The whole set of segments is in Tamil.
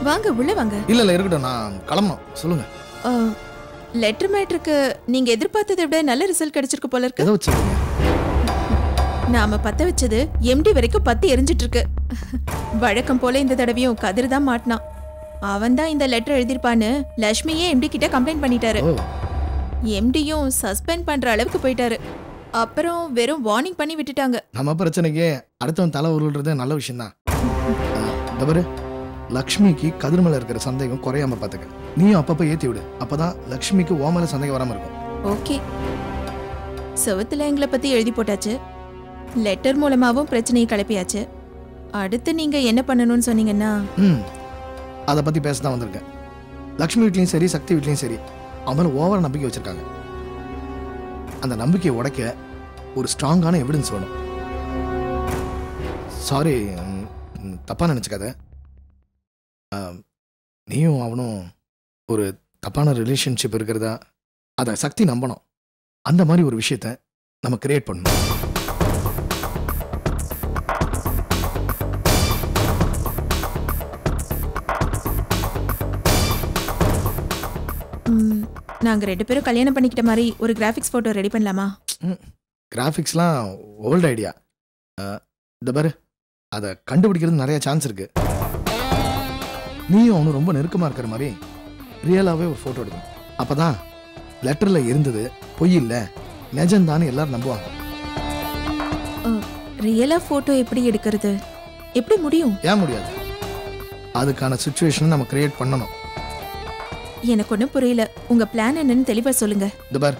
வாங்க உள்ள வாங்க. இல்ல இருக்கட்டும், நான் கிளம்பணும். சொல்லுங்க. லெட்டர் மேட்ருக்கு நீங்க எதிர்பார்த்ததை விட நல்ல ரிசல்ட் கிடைச்சிருக்கு போல இருக்கு. எதை வச்சிருக்கீங்க? நாம பத்த வச்சது எம்டி வரைக்கும் பத்தி எரிஞ்சிட்டு இருக்கு. வழக்கம் போல இந்த தடவையும் கதிர் தான் மாட்டினான். அவன் தான் இந்த லெட்டர் எழுதிருப்பான்னு லட்சுமியே எம்டி கிட்ட கம்ப்ளைண்ட் பண்ணிட்டாரு. எம்டியும் சஸ்பெண்ட் பண்ற அளவுக்கு போயிட்டாரு. அப்புறம் வெறும் வார்னிங் பண்ணி விட்டுட்டாங்க. நம்ம பிரச்சனைக்கு அடுத்தவன் தலை உருள்றது நல்ல விஷயம் தான். லக்ஷ்மிக்கு கதிர் மேல இருக்கிற சந்தேகம் குறையாம பாத்துக்க. நீயும் அப்பப்ப ஏத்தி விடு. அப்பதான் லக்ஷ்மிக்கு ஓ மேல சந்தேகம் வராம இருக்கும். ஓகே. செவத்துல எங்களை பத்தி எழுதி போட்டாச்சு. லெட்டர் மூலமாவும் பிரச்சனையை கிளப்பியாச்சு. அடுத்து நீங்க என்ன பண்ணணும்னு சொன்னீங்கன்னா அதை பத்தி பேசதான் வந்திருக்கேன். லக்ஷ்மி வீட்லயும் சரி, சக்தி வீட்லயும் சரி, அவங்கள ஓவர நம்பிக்கை வச்சிருக்காங்க. அந்த நம்பிக்கையை உடைக்க ஒரு ஸ்ட்ராங்கான எவிடன்ஸ் வேணும். சாரி, தப்பா நினைச்சுக்காத. நீயும் அவனும் ஒரு தப்பான ரிலேஷன்ஷிப் இருக்கிறதா அதை சக்தி நம்பணும். அந்த மாதிரி ஒரு விஷயத்த நம்ம கிரியேட் பண்ணணும். நாங்க 2 பேரும் கல்யாணம் பண்ணிக்கிட்ட மாதிரி ஒரு கிராஃபிக்ஸ் போட்டோ ரெடி பண்ணலாமா? கிராஃபிக்ஸ்லாம் ஓல்டு ஐடியா. இந்த பாரு, அதை கண்டுபிடிக்கிறது நிறைய சான்ஸ் இருக்கு. நீயும் அவனும் ரொம்ப நெருக்கமா இருக்கிற மாதிரி ரியலாவே ஒரு போட்டோ எடுக்கணும். அப்பதான் லெட்டர்ல இருந்தது பொய் இல்ல, நிஜம்தான்னு எல்லாரும் நம்புவாங்க. ரியலா போட்டோ எப்படி எடுக்கிறது? எப்படி முடியும்? ஏன் முடியாது? அதுக்கான சிச்சுவேஷன் நம்ம கிரியேட் பண்ணணும். எனக்கு ஒன்றும் புரியல. உங்க பிளான் என்னன்னு தெளிவா சொல்லுங்க. இந்த பார்,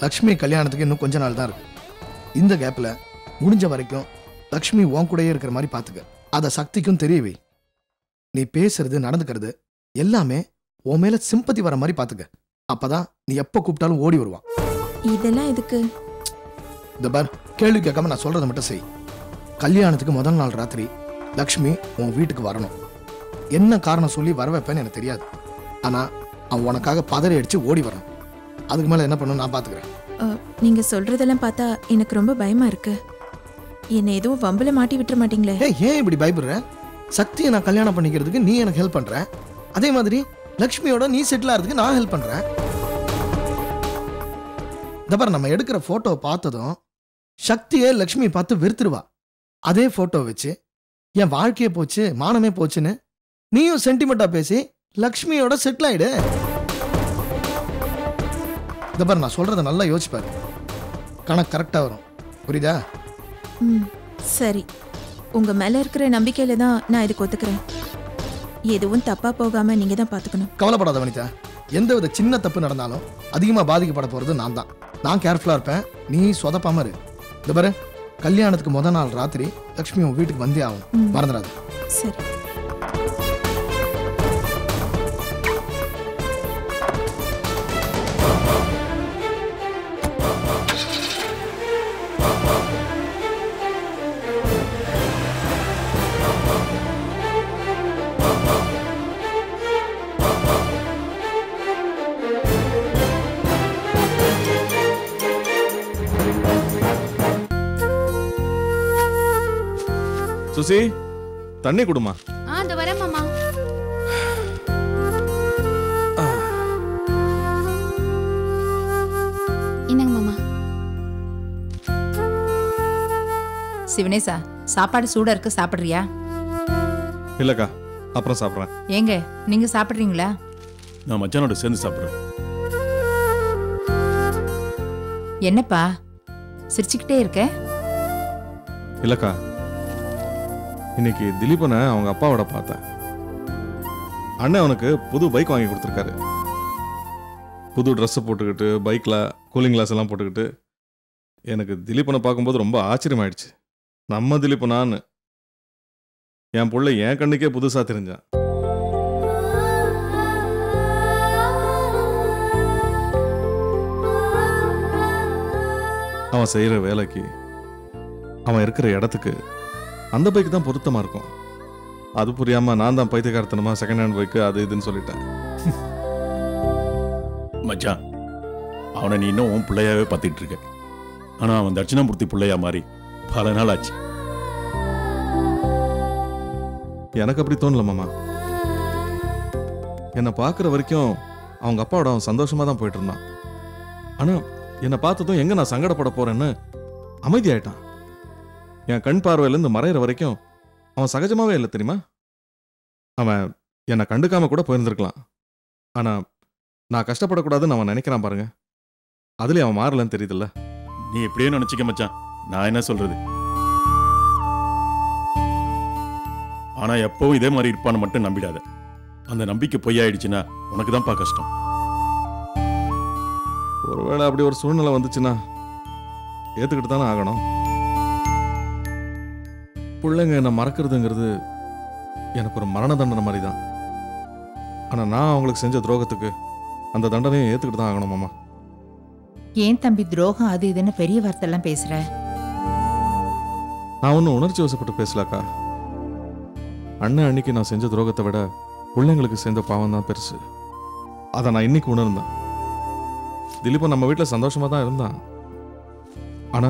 லக்ஷ்மி கல்யாணத்துக்கு இன்னும் கொஞ்ச நாள் தான் இருக்கு. இந்த கேப்ல முடிஞ்ச வரைக்கும் லக்ஷ்மி உன் கூடயே இருக்கிற மாதிரி பாத்துக்க. அதை சக்திக்கும் தெரியவே. நீ பேசுறது, நடந்துக்கிறது எல்லாமே உன் மேல சிம்பத்தி வர மாதிரி பாத்துக்க. அப்பதான் நீ எப்ப கூப்பிட்டாலும் ஓடி வருவான். இதெல்லாம் எதுக்கு? இந்த பார், கேள்வி கேட்காம நான் சொல்றதை மட்டும் செய். கல்யாணத்துக்கு முதல் நாள் ராத்திரி லக்ஷ்மி உன் வீட்டுக்கு வரணும். என்ன காரணம் சொல்லி வர வைப்பேன்னு எனக்கு தெரியாது. ஆனா அவன் உனக்காக பதறி அடிச்சு ஓடி வரணும். அதுக்கு மேல என்ன பண்ணணும் நான் பாத்துக்கிறேன். நீங்க சொல்றதெல்லாம் பார்த்தா எனக்கு ரொம்ப பயமா இருக்கு. என்ன எதுவும் வம்பல மாட்டி விட்டுற மாட்டீங்களே? ஏன் இப்படி பயப்படுற? சக்தியை நான் கல்யாணம் பண்ணிக்கிறதுக்கு நீ எனக்கு ஹெல்ப் பண்ற. அதே மாதிரி லக்ஷ்மியோட நீ செட்டில் ஆகிறதுக்கு நான் ஹெல்ப் பண்றேன். இந்த பாரு, நம்ம எடுக்கிற போட்டோ பார்த்ததும் சக்தியே லக்ஷ்மி பார்த்து வெறுத்துருவா. அதே போட்டோ வச்சு என் வாழ்க்கையே போச்சு, மானமே போச்சுன்னு நீயும் சென்டிமெண்டா பேசி லக்ஷ்மியோட செட்டில் ஆயிடு. இந்த பாரு, நான் சொல்றத நல்லா யோசிப்பாரு. கணக்கு கரெக்டா வரும். புரியுதா? சரி, உங்க மேல இருக்கிற நம்பிக்கையில தான் நான் இதுக்கு ஒத்துக்கிறேன். எதுவும் தப்பா போகாம நீங்க தான் பாத்துக்கணும். கவலைப்படாத வனிதா. எந்தவித சின்ன தப்பு நடந்தாலும் அதிகமா பாதிக்கப்பட போறது நான் தான். நான் கேர்ஃபுல்லா இருப்பேன், நீ சொதப்பாம இரு. இந்த பாரு, கல்யாணத்துக்கு முதல் நாள் ராத்திரி லக்ஷ்மி உன் வீட்டுக்கு வந்தே ஆகும். மறந்துடாது. சரி. சுசி, தண்ணி குடுமா. அந்த வரேன் மாமா. என்னங்க மாமா? சிவனேசா, சாப்பாடு சூடா இருக்கு, சாப்பிடுறியா? இல்லக்கா, அப்புறம் சாப்பிட்றேன். ஏங்க, நீங்க சாப்பிடுறீங்களா? நான் மச்சானோட சேர்ந்து சாப்பிட்றேன். என்னப்பா சிரிச்சுக்கிட்டே இருக்க? இல்லக்கா, இன்னைக்கு திலீபனை அவங்க அப்பாவோட பார்த்தேன். அண்ணன் அவனுக்கு புது பைக் வாங்கி கொடுத்துருக்காரு. புது ட்ரெஸ்ஸை போட்டுக்கிட்டு, பைக்கில் கூலிங் கிளாஸ் எல்லாம் போட்டுக்கிட்டு. எனக்கு திலீபனை பார்க்கும்போது ரொம்ப ஆச்சரியமாயிடுச்சு. நம்ம திலீபனான்னு என் பிள்ளை என் கண்ணுக்கே புதுசாக தெரிஞ்சான். அவன் செய்கிற வேலைக்கு, அவன் இருக்கிற இடத்துக்கு அந்த பைக்கு தான் பொருத்தமாக இருக்கும். அது புரியாமல் நான் தான் பைத்தியக்காரத்தனமா செகண்ட் ஹேண்ட் பைக்கு அது இதுன்னு சொல்லிட்டேன். மச்சான், அவனை நீ இன்னும் உன் பிள்ளையாவே பார்த்துட்டு இருக்க. ஆனால் அவன் தட்சிணாமூர்த்தி பிள்ளையா மாறி பல நாள் ஆச்சு. எனக்கு அப்படி தோணல மாமா. என்னை பார்க்குற வரைக்கும் அவங்க அப்பாவோட அவன் சந்தோஷமாக தான் போயிட்டு இருந்தான். ஆனால் என்னை பார்த்ததும் எங்கே நான் சங்கடப்பட போறேன்னு அமைதியாயிட்டான். என் கண் பார்வையிலேருந்து மறையிற வரைக்கும் அவன் சகஜமாகவே இல்லை தெரியுமா. அவன் என்னை கண்டுக்காம கூட போயிருந்திருக்கலாம். ஆனால் நான் கஷ்டப்படக்கூடாதுன்னு அவன் நினைக்கிறான் பாருங்க. அதுலேயும் அவன் மாறலன்னு தெரியுதுல்ல. நீ எப்படியே நினைச்சிக்க மச்சான், நான் என்ன சொல்றது. ஆனா எப்பவும் இதே மாதிரி இருப்பான்னு மட்டும் நம்பிடாத. அந்த நம்பிக்கை பொய்யாயிடுச்சுன்னா உனக்கு தான்ப்பா கஷ்டம். ஒருவேளை அப்படி ஒரு சூழ்நிலை வந்துச்சுன்னா ஏத்துக்கிட்டு தானே ஆகணும். பிள்ளைங்க என்னை மறக்கிறதுங்கிறது எனக்கு ஒரு மரண தண்டனை மாதிரி தான். ஆனால் நான் அவங்களுக்கு செஞ்ச துரோகத்துக்கு அந்த தண்டனையை ஏத்துக்கிட்டு தான் ஆகணும் மாமா. ஏன் தம்பி துரோகம் அது இதுன்னு பெரிய வார்த்தைலாம் பேசுற? நான் ஒன்றும் உணர்ச்சி வசப்பட்டு பேசலக்கா. அண்ணன் அன்னைக்கு நான் செஞ்ச துரோகத்தை விட பிள்ளைங்களுக்கு சேர்ந்த பாவம் தான் பெருசு. அதை நான் இன்னைக்கு உணர்ந்தேன். திலீபன் நம்ம வீட்டில் சந்தோஷமா தான் இருந்தான். ஆனா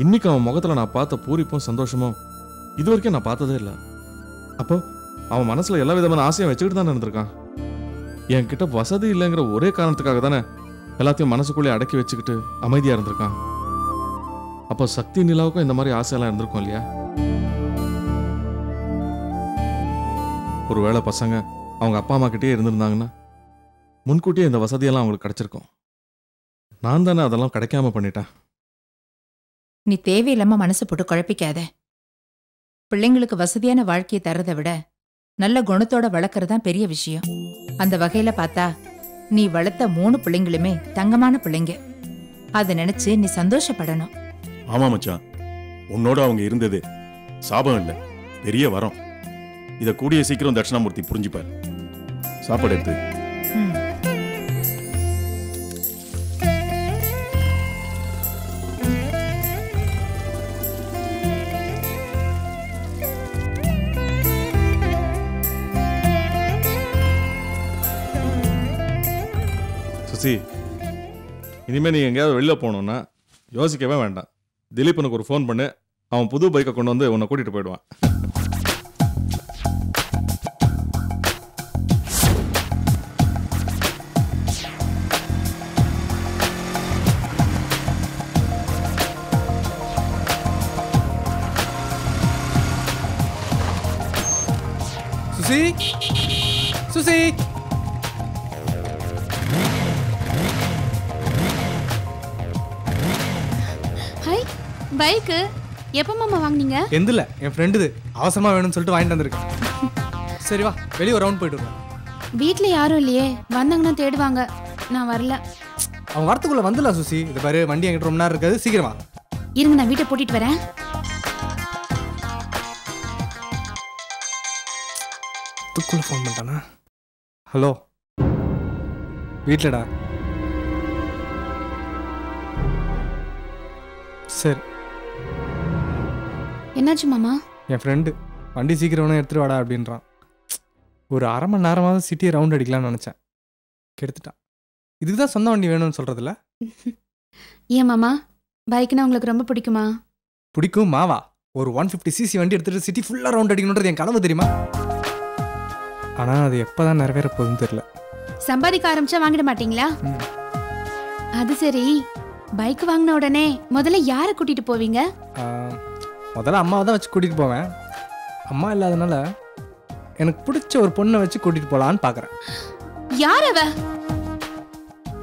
இன்னைக்கு அவன் முகத்துல நான் பார்த்த பூரிப்பும் சந்தோஷமும் இது வரைக்கும் நான் பார்த்ததே இல்லை. அப்போ அவன் மனசுல எல்லா விதமான ஆசையும் வச்சுக்கிட்டு தான் இருந்திருக்கான். என்கிட்ட வசதி இல்லைங்கிற ஒரே காரணத்துக்காக தானே எல்லாத்தையும் மனசுக்குள்ளே அடக்கி வச்சுக்கிட்டு அமைதியா இருந்திருக்கான். அப்போ சக்தி நிலாவுக்கும் இந்த மாதிரி ஆசையெல்லாம் இருந்திருக்கும் இல்லையா? ஒருவேளை பசங்க அவங்க அப்பா அம்மா கிட்டே இருந்திருந்தாங்கன்னா முன்கூட்டியே இந்த வசதியெல்லாம் அவங்களுக்கு கிடைச்சிருக்கும். நான் தானே அதெல்லாம் கிடைக்காம பண்ணிட்டேன். நீ தேவையில்லாம மனசு போட்டு குழப்பிக்காத. பிள்ளைங்களுக்கு வசதியான வாழ்க்கையை தரதை விட நல்ல குணத்தோட வளர்க்கறதான் பெரிய விஷயம். அந்த வகையில பார்த்தா நீ வளர்த்த 3 பிள்ளைங்களுமே தங்கமான பிள்ளைங்க. அதை நினைச்சு நீ சந்தோஷப்படணும். ஆமா மச்சான், உன்னோட அவங்க இருந்தது சாபம் இல்லை, பெரிய வரம். இதை கூடிய சீக்கிரம் தட்சிணாமூர்த்தி புரிஞ்சுப்பார். சாப்பாடு எடுத்து ம். சுசி, இனிமே நீ எங்கேயாவது வெளில போகணுன்னா யோசிக்கவே வேண்டாம். திலீபனுக்கு ஒரு ஃபோன் பண்ணு, அவன் புது பைக்கை கொண்டு வந்து உன்னை கூட்டிட்டு போயிடுவான். சுசி, சுசி, ஹாய், பைக்கு எப்போ மாமா வாங்குனீங்க? எந்தில்ல என் ஃப்ரெண்டுது அவசரமா வேணும்னு சொல்லிட்டு வாங்கிட்டு வந்திருக்கேன். சரி வா, வெளியே ஒரு ரவுண்ட் போயிட்டு வருவோம். வீட்ல யாரும் இல்லையே, வந்தாங்கன்னா தேடுவாங்க. நான் வரல. அவன் வரத்துக்குள்ள வந்துடலாம் சுசி. இது பாரு, வண்டி என்கிட்ட ரொம்ப நேரம் இருக்காது, சீக்கிரமா. இருங்க, நான் வீட்டை பூட்டிட்டு வரேன். துக்குள்ள ஃபோன் பண்ணிட்டானா? ஹலோ, வீட்டிலடா. சரி, என்னாச்சு மாமா? என் ஃப்ரெண்டு வண்டி சீக்கிரம் வேணும் எடுத்துட்டு வாடா அப்படின்றான். ஒரு அரை மணி நேரமாவது சிட்டியை ரவுண்ட் அடிக்கலாம்னு நினச்சேன், கெடுத்துட்டான். இதுக்கு தான் சொந்த வண்டி வேணும்னு சொல்கிறதில்ல. ஏன் மாமா, பைக்னா உங்களுக்கு ரொம்ப பிடிக்குமா? பிடிக்கும் மாவா. ஒரு 150cc வண்டி எடுத்துகிட்டு சிட்டி ஃபுல்லாக ரவுண்ட் அடிக்கணுன்றது என் கனவு தெரியுமா? ஆனால் அது எப்போ தான் நிறைவேற போகுதுன்னு தெரியல. சம்பாதிக்க ஆரம்பிச்சா வாங்கிட மாட்டீங்களா? ம். அது சரி, பைக் வாங்கின உடனே முதல்ல யாரை கூட்டிட்டு போவீங்க? முதல்ல அம்மாவை தான் வச்சு கூட்டிகிட்டு போவேன். அம்மா இல்லாதனால எனக்கு பிடிச்ச ஒரு பொண்ணை வச்சு கூட்டிகிட்டு போகலான்னு பார்க்குறேன். யார் அவ?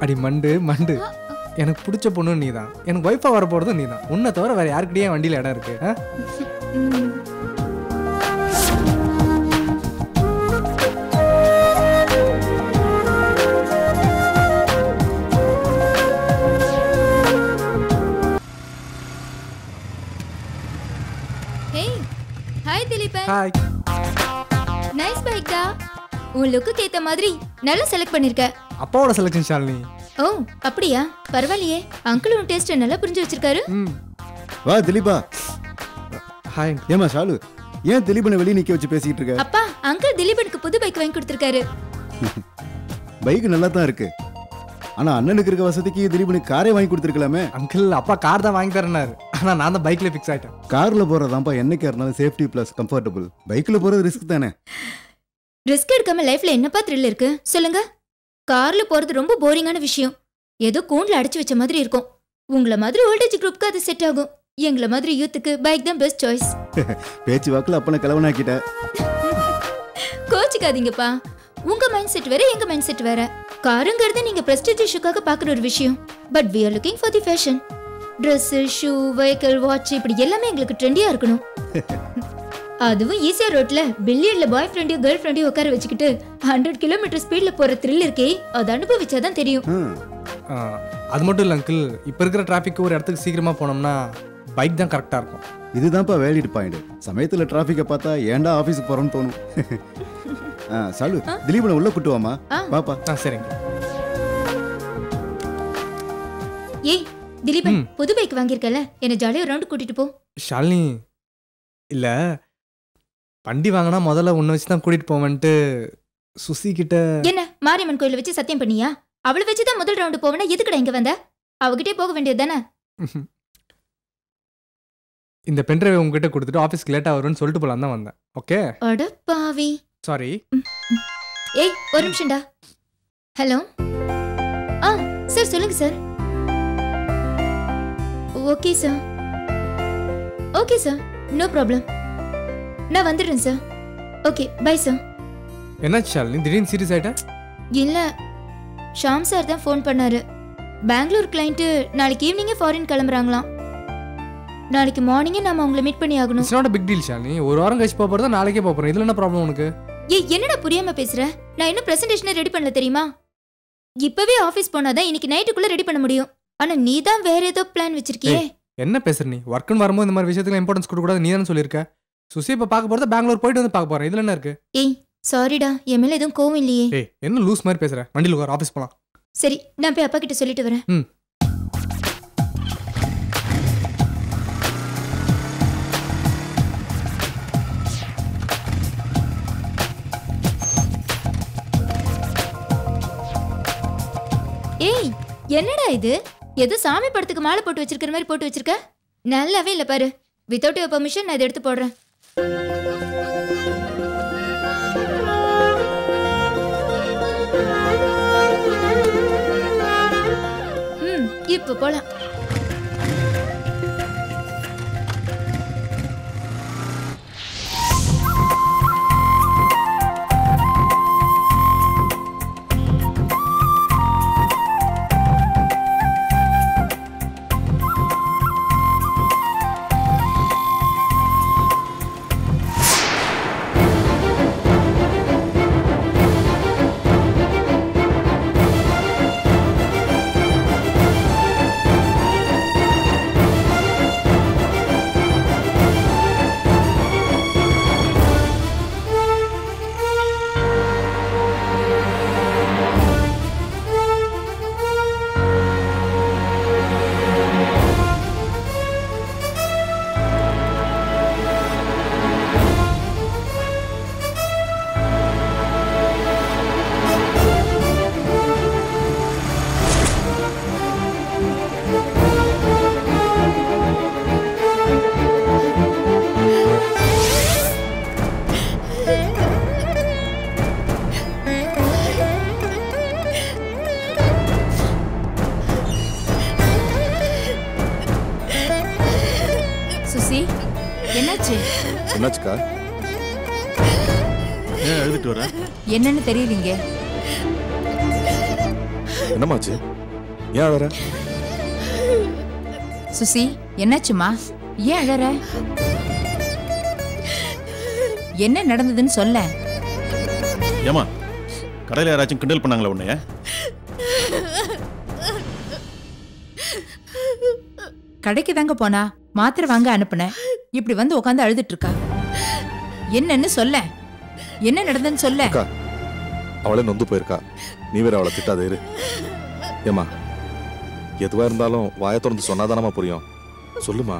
அடி மண்டு மண்டு, எனக்கு பிடிச்ச பொண்ணு நீ தான், எனக்கு ஒய்ஃபாக வர போகிறதும் நீ தான். உன்னை தவிர வேறு யாருக்கிட்டே வண்டியில் இடம் இருக்கு? ம். Hi Dileepan, hi. Nice bike டா. உன் லுக்குக்கு ஏத்த மாதிரி நல்லா செலக்ட் பண்ணிருக்க. அப்பாவோட செலக்ஷன் ஷாலினி. ஓ அப்படியா, பரவாயில்லையே. அங்கிள் உன் டேஸ்ட் நல்லா புரிஞ்சு வச்சிருக்காரு. வா திலீபா. ஹாய். ஏமா ஷாலு, ஏன் திலீபனை வெளியே நிக்க வச்சு பேசிக்கிட்டு இருக்க? அப்பா, அங்கிள் திலீபனுக்கு புது பைக் வாங்கி கொடுத்திருக்காரு. பைக் நல்லா தான் இருக்கு, ஆனா அண்ணனுக்கு இருக்க வசதிக்கு திலீபனுக்கு காரே வாங்கி கொடுத்துருக்கலாமே. அங்கிள், அப்பா கார் தான் வாங்கி தரேன்னாரு, ஆனால் நான் தான் பைக்கில் ஃபிக்ஸ் ஆகிட்டேன். கார்ல போறதாப்பா என்னைக்கா இருந்தாலும் சேஃப்டி பிளஸ் கம்ஃபர்டபுள். பைக்ல போறது ரிஸ்க் தானே. ரிஸ்க் எடுக்காம லைஃப்ல என்னப்பா த்ரில் இருக்கு சொல்லுங்க? கார்ல போறது ரொம்ப போரிங்கான விஷயம். ஏதோ கூண்டுல அடைச்சு வச்ச மாதிரி இருக்கும். உங்கள மாதிரி ஓல்டேஜ் குரூப்க்கு அது செட் ஆகும். எங்கள மாதிரி யூத்துக்கு பைக் தான் பெஸ்ட் சாய்ஸ். பேச்சு வாக்குல அப்பனை கிளவனாக்கிட்ட. கோச்சிக்காதீங்கப்பா. உங்க மைண்ட் செட் வேற, எங்க மைண்ட் செட் வேற. காருங்கிறது நீங்க பிரஸ்டீஜ் இஷ்யூக்காக பாக்குற ஒரு விஷயம். But we are looking for the fashion. Dress, shoe, vehicle, watch இப்படி எல்லாமே எங்களுக்கு ட்ரெண்டியா இருக்கணும். அதுவும் ஈஸியா ரோட்ல பில்லியர்ட்ல பாய் ஃப்ரெண்டையும் கேர்ள் ஃப்ரெண்டையும் உட்கார வச்சுக்கிட்டு 100 கிலோமீட்டர் ஸ்பீட்ல போற த்ரில் இருக்கே, அது அனுபவிச்சாதான் தெரியும். அது மட்டும் இல்லை அங்கிள், இப்போ இருக்கிற டிராஃபிக் ஒரு இடத்துக்கு சீக்கிரமாக போனோம்னா பைக் தான் கரெக்டாக இருக்கும். இதுதான்ப்பா வேலிட் பாயிண்ட். சமயத்தில் டிராஃபிக்கை பார்த்தா ஏன்டா ஆஃபீஸுக்கு போகிறோன்னு தோணும். சாலு, திலீபனை உள்ள கூட்டுவாமா பாப்பா. சரிங்க. ஏய் திலீபன், புது பைக் வாங்கியிருக்கல, என்ன ஜாலியாக ரவுண்ட் கூட்டிட்டு போ. ஷாலினி, இல்லை வண்டி வாங்கினா முதல்ல உன்னை வச்சு தான் கூட்டிகிட்டு போவேன்ட்டு சுசி கிட்ட. என்ன மாரியம்மன் கோயில வச்சு சத்தியம் பண்ணியா? அவளை வச்சு தான் முதல் ரவுண்டு போவேனா? எதுக்குடா இங்க வந்த? அவகிட்டே போக வேண்டியது தானே. இந்த பென்ட்ரைவை உங்ககிட்ட கொடுத்துட்டு ஆஃபீஸ்க்கு லேட்டாக வரும்னு சொல்லிட்டு போலாம் தான் வந்தேன். ஓகே. அட பாவி. சாரி. ஏய் ஒரு நிமிஷம்டா. ஹலோ. சார் சொல்லுங்க sir. Okay sir. Okay sir, no problem. நான் வந்துடுறேன் சார். Okay bye sir. என்னாச்சு ஷாலினி, திடீர்னு சீரியஸ் ஆயிட்டா? இல்ல, ஷாம் சார் தான் ஃபோன் பண்ணாரு. பெங்களூர் கிளைண்ட் நாளைக்கு ஈவினிங்கே ஃபாரின் கிளம்புறாங்களாம். நாளைக்கு மார்னிங்கே நாம அவங்கள மீட் பண்ணி ஆகணும். It's not a big deal Shalini. ஒரு வாரம் கழிச்சு போறதா நாளைக்கே போறோம். இதுல என்ன ப்ராப்ளம் உனக்கு? ஏய் என்னடா புரியாம பேசுற? நான் இன்னும் பிரசன்டேஷனை ரெடி பண்ணல தெரியுமா? இப்பவே ஆபீஸ் போனாதான் இன்னைக்கு நைட்டுக்குள்ள ரெடி பண்ண முடியும். ஆனா நீ தான் வேற ஏதோ பிளான் வச்சிருக்கியே. என்ன பேசுற நீ? ஒர்க்குன்னு வரும்போது இந்த மாதிரி விஷயத்துக்கு இம்பார்ட்டன்ஸ் கொடுக்க கூடாது நீ தானே சொல்லியிருக்க. சுசி இப்ப பார்க்க போறதா பெங்களூர் போயிட்டு வந்து பார்க்க போறேன். இதுல என்ன இருக்கு? ஏய் சாரிடா, என் மேல எதுவும் கோவம் இல்லையே. ஏய் என்ன லூஸ் மாதிரி பேசுற? வண்டியில உட்கார், ஆபீஸ் போலாம். சரி, நான் போய் அப்பா கிட்ட சொல்லிட்டு வரேன். ஏய் என்னடா இது? ஏதோ சாமி படத்துக்கு மாலை போட்டு வச்சிருக்கிற மாதிரி போட்டு வச்சிருக்க. நல்லாவே இல்ல பாரு. வித்தவுட் யுவர் பெர்மிஷன் நான் இதை எடுத்து போடுறேன். இப்ப போலாம். என்னாச்சுக்கா? ஏன் எழுதிட்டு வர? என்னன்னு தெரியலீங்க. என்னமாச்சு? ஏன் அழற? சுசி என்னாச்சுமா? ஏன் அழற? என்ன நடந்ததுன்னு சொல்ல. ஏமா கடையில் யாராச்சும் கிண்டல் பண்ணாங்களா உன்னைய? கடைக்கு தாங்க போனா, மாத்திரை வாங்க அனுப்புனேன். இப்படி வந்து உட்காந்து அழுதுட்டு இருக்கா. என்னன்னு சொல்ல. என்ன நடந்ததுன்னு சொல்ல. அவளே நொந்து போயிருக்கா. நீ வேற அவளை திட்டாதே இரு. ஏமா எதுவா இருந்தாலும் வாயை திறந்து சொன்னாதானமா புரியும். சொல்லுமா.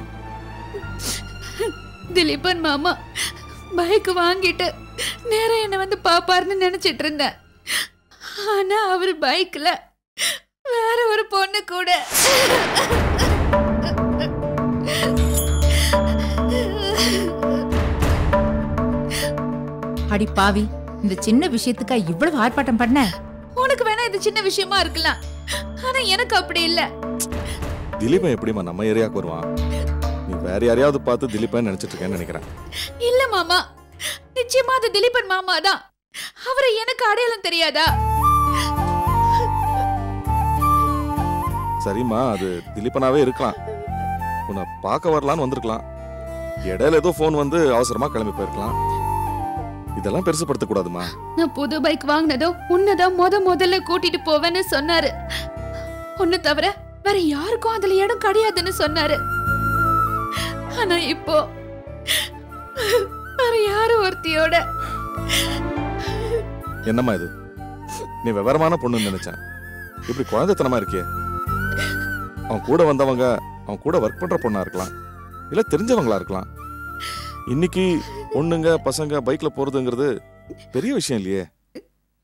திலீபன் மாமா பைக் வாங்கிட்டு நேரம் என்ன வந்து பாப்பாருன்னு நினைச்சிட்டு இருந்தேன். ஆனா அவர் பைக்ல வேற ஒரு பொண்ணு கூட. அடி பாவி, இந்த சின்ன விஷயத்துக்கா இவ்வளவு ஆர்ப்பாட்டம் பண்ண? உனக்கு வேணா இது சின்ன விஷயமா இருக்கலாம், ஆனா எனக்கு அப்படி இல்ல. திலீபன் எப்படிமா நம்ம ஏரியாவுக்கு வருவான்? நீ வேற யாரையாவது பார்த்து திலீபன் நினைச்சிட்டு இருக்கேன்னு நினைக்கிறேன். இல்ல மாமா, நிச்சயமா அது திலீபன் மாமா தான். அவரை எனக்கு அடையாளம் தெரியாதா? சரிம்மா, அது திலீபனாவே இருக்கலாம். உன்னை பார்க்க வரலான்னு வந்திருக்கலாம். இடையில ஏதோ போன் வந்து அவசரமா கிளம்பி போயிருக்கலாம். இதெல்லாம் பெருசுப்படுத்த கூடாதுமா. நான் புது பைக் வாங்கினதோ உன்னதான் முதல்ல கூட்டிட்டு போவேன்னு சொன்னாரு. ஒன்னு தவிர வேற யாருக்கும் அதுல இடம் கிடையாதுன்னு சொன்னாரு. ஆனா இப்போ வேற யாரும் ஒருத்தியோட. என்னம்மா இது? நீ விவரமான பொண்ணுன்னு நினைச்சேன். இப்படி குழந்தைத்தனமா இருக்கியே. அவன் கூட வந்தவங்க அவன் கூட ஒர்க் பண்ற பொண்ணா இருக்கலாம், இல்ல தெரிஞ்சவங்களா இருக்கலாம். இன்னைக்கு பொண்ணுங்க பசங்க பைக்ல போறதுங்கிறது பெரிய விஷயம் இல்லையே.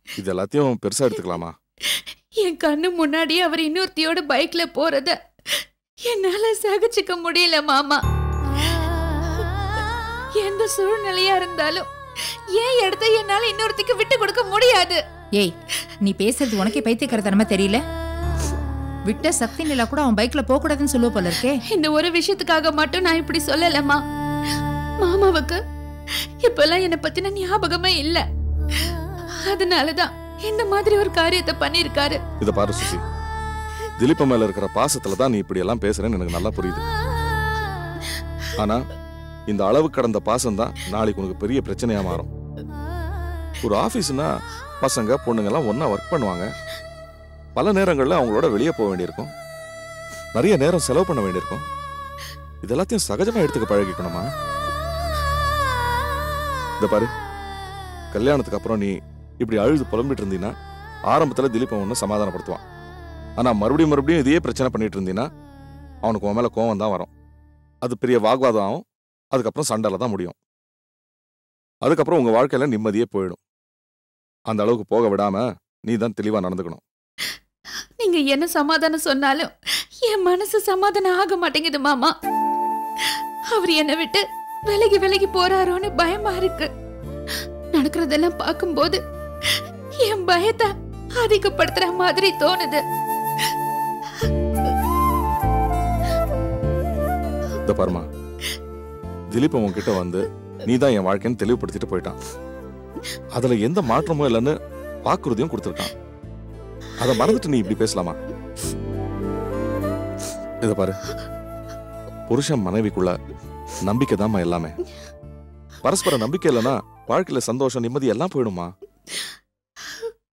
இது எல்லாத்தையும் பெருசா எடுத்துக்கலாமா? என் கண்ணு முன்னாடி அவர் இன்னொருத்தியோட பைக்ல போறத என்னால சகிச்சுக்க முடியல மாமா. எந்த சூழ்நிலையா இருந்தாலும் ஏன் இடத்த என்னால இன்னொருத்திக்கு விட்டு கொடுக்க முடியாது. ஏய், நீ பேசுறது உனக்கே பைத்தியக்காரத்தனமா தெரியல? விட்ட சக்தி நிலா கூட அவன் பைக்ல போக கூடாதுன்னு சொல்லுவ போல இருக்கே. இந்த ஒரு விஷயத்துக்காக மட்டும் நான் இப்படி சொல்லலமா. மாமாவுக்கு இப்பெல்லாம் என்ன பத்தின ஞாபகமே இல்ல. அதனாலதான் இந்த மாதிரி ஒரு காரியத்தை பண்ணிருக்காரு. இத பாரு சுசி, திலீப மேல இருக்கிற பாசத்துலதான் நீ இப்படி எல்லாம் பேசுறேன்னு எனக்கு நல்லா புரியுது. ஆனா இந்த அளவு கடந்த பாசம் தான் நாளைக்கு உனக்கு பெரிய பிரச்சனையா மாறும். ஒரு ஆபீஸ்னா பசங்க பொண்ணுங்க எல்லாம் ஒன்னா ஒர்க் பண்ணுவாங்க. பல நேரங்கள்ல அவங்களோட வெளியே போக வேண்டியிருக்கும், நிறைய நேரம் செலவு பண்ண வேண்டியிருக்கும். இதெல்லாத்தையும் சகஜமா எடுத்துக்க பழகிக்கணுமா? இந்த பாரு, கல்யாணத்துக்கு அப்புறம் நீ இப்படி அழுது புலம்பிட்டு இருந்தீங்கன்னா ஆரம்பத்துல திலீபன் ஒன்று சமாதானப்படுத்துவான். ஆனா மறுபடியும் இதையே பிரச்சனை பண்ணிட்டு இருந்தீங்கன்னா அவனுக்கு உன் மேல கோவம் தான் வரும். அது பெரிய வாக்குவாதம் ஆகும். அதுக்கப்புறம் சண்டையில தான் முடியும். அதுக்கப்புறம் உங்க வாழ்க்கையில நிம்மதியே போயிடும். அந்த அளவுக்கு போக விடாம நீ தான் தெளிவா நடந்துக்கணும். நீங்க என்ன சமாதானம் சொன்னாலும் என் மனசு சமாதானம் ஆக மாட்டேங்குது மாமா. அவர் என்னை விட்டு விலகி போறாரோன்னு பயமா இருக்கு. நடக்கிறதெல்லாம் பார்க்கும்போது என் பயத்தை அதிகப்படுத்துற மாதிரி தோணுது. இந்த பாருமா, திலீப் உன்கிட்ட வந்து நீதான் என் வாழ்க்கைன்னு தெளிவுபடுத்திட்டு போயிட்டான். அதுல எந்த மாற்றமும் இல்லைன்னு வாக்குறுதியும் கொடுத்துருக்கான். அதை மறந்துட்டு நீ இப்படி பேசலாமா? இத பாரு, புருஷன் மனைவிக்குள்ள நம்பிக்கை தான்மா எல்லாமே. பரஸ்பர நம்பிக்கை இல்லைன்னா வாழ்க்கையில சந்தோஷம் நிம்மதி எல்லாம் போயிடுமா?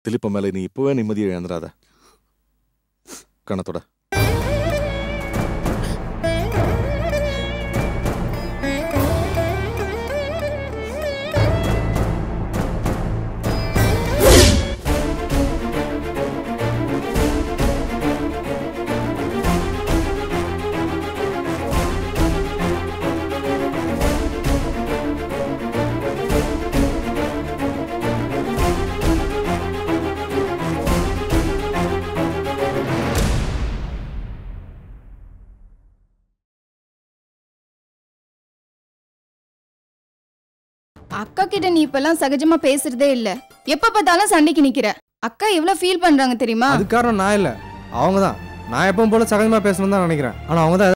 திலீப மேல நீ இப்பவே நிம்மதியை இழந்துடாத. கணத்தோட அக்கா கிட்ட நீ இப்பெல்லாம் சகஜமா பேசுறதே இல்ல. எப்ப பார்த்தாலும் சண்டைக்கு நிக்கிற. அக்கா எவ்வளவு ஃபீல் பண்றாங்க தெரியுமா? அது காரணம் நான் இல்ல, அவங்க தான். நான் எப்பவும் போல சகஜமா பேசணும் தான் நினைக்கிறேன். ஆனா அவங்க தான்